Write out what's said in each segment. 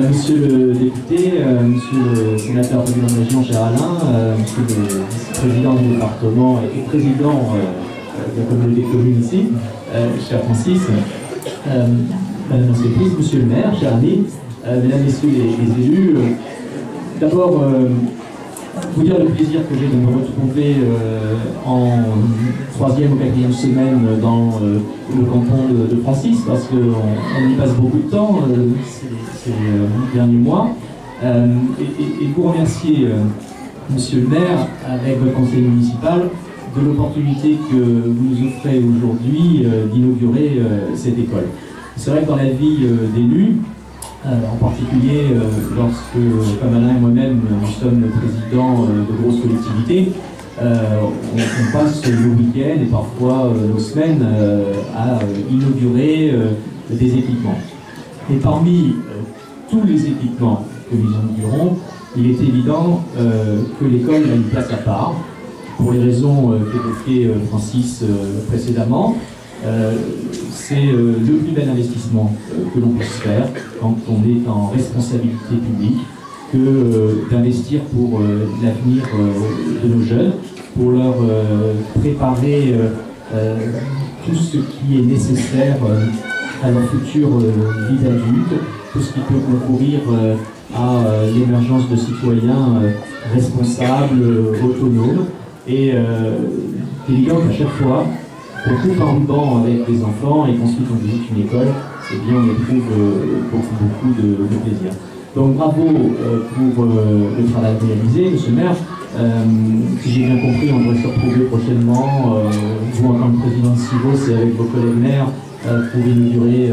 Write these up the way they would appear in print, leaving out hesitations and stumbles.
Monsieur le député, monsieur le sénateur président de la région, cher Alain, monsieur le président du département et président de la communauté de communes ici, cher Francis, madame la sénatrice, monsieur le maire, cher ami, mesdames, messieurs les élus, d'abord, vous dire le plaisir que j'ai de me retrouver en 3e ou 4e semaine dans le canton de Francis, parce qu'on y passe beaucoup de temps ces derniers mois. Et vous remercier, monsieur le maire, avec votre conseil municipal, de l'opportunité que vous nous offrez aujourd'hui d'inaugurer cette école. C'est vrai que dans la vie d'élus, en particulier lorsque, comme Alain et moi-même, nous sommes présidents de grosses collectivités, on passe nos week-ends et parfois nos semaines à inaugurer des équipements. Et parmi tous les équipements que nous inaugurons, il est évident que l'école a une place à part, pour les raisons qu'évoquait Francis précédemment. C'est le plus bel investissement que l'on puisse faire quand on est en responsabilité publique, que d'investir pour l'avenir de nos jeunes, pour leur préparer tout ce qui est nécessaire à leur future vie d'adulte, tout ce qui peut concourir à l'émergence de citoyens responsables, autonomes, et évident qu'à chaque fois, on coupe un ruban avec des enfants et qu'ensuite on visite une école, eh bien on éprouve beaucoup de plaisir. Donc bravo pour le travail réalisé, monsieur le maire. Si j'ai bien compris, on devrait se retrouver prochainement, vous en tant que président de CIVOS et avec vos collègues maires, pour inaugurer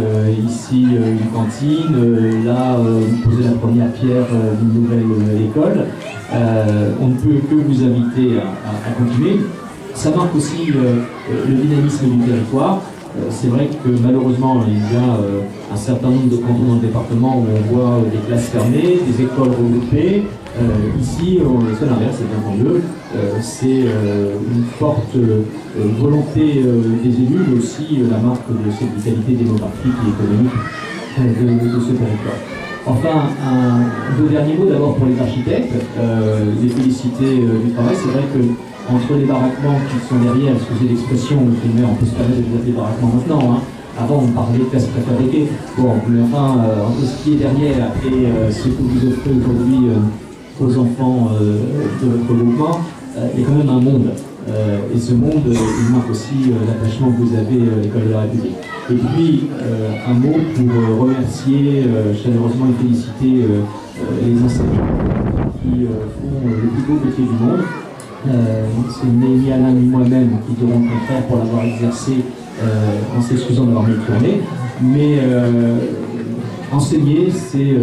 ici une cantine. Là, vous posez la première pierre d'une nouvelle école. On ne peut que vous inviter à continuer. Ça marque aussi le dynamisme du territoire. C'est vrai que malheureusement, il y a un certain nombre de cantons dans le département où on voit des classes fermées, des écoles regroupées. Ici, c'est l'inverse, c'est bien tant mieux. C'est une forte volonté des élus, mais aussi la marque de cette vitalité démographique et économique de ce territoire. Enfin, deux derniers mots d'abord pour les architectes, les féliciter du travail. C'est vrai que entre les baraquements qui sont derrière, excusez l'expression, on peut se permettre de dire des baraquements maintenant, hein. Avant on parlait de classes préfabriquées, bon, mais enfin, entre ce qui est derrière et ce que vous offrez aujourd'hui aux enfants de votre groupement, il y a quand même un monde. Et ce monde, il marque aussi l'attachement que vous avez à l'école de la République. Et puis, un mot pour remercier chaleureusement et féliciter les enseignants qui font le plus beau métier du monde. C'est ni Alain ni moi-même qui diront le contraire pour l'avoir exercé en s'excusant d'avoir mal tourné. Mais enseigner, c'est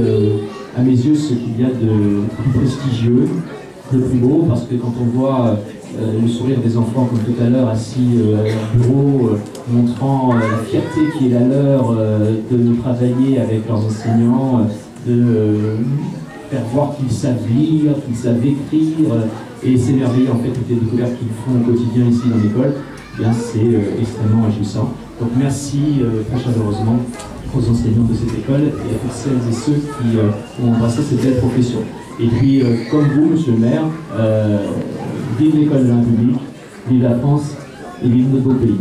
à mes yeux ce qu'il y a de plus prestigieux, de plus beau, parce que quand on voit le sourire des enfants comme tout à l'heure assis à leur bureau, montrant la fierté qui est la leur de travailler avec leurs enseignants, de faire voir qu'ils savent lire, qu'ils savent écrire, et s'émerveiller en fait toutes les découvertes qu'ils font au quotidien ici dans l'école, eh bien c'est extrêmement réjouissant. Donc merci très chaleureusement aux enseignants de cette école et à toutes celles et ceux qui ont embrassé cette belle profession. Et puis comme vous, monsieur le maire, vive l'école de la République, vive la France et vive notre beau pays.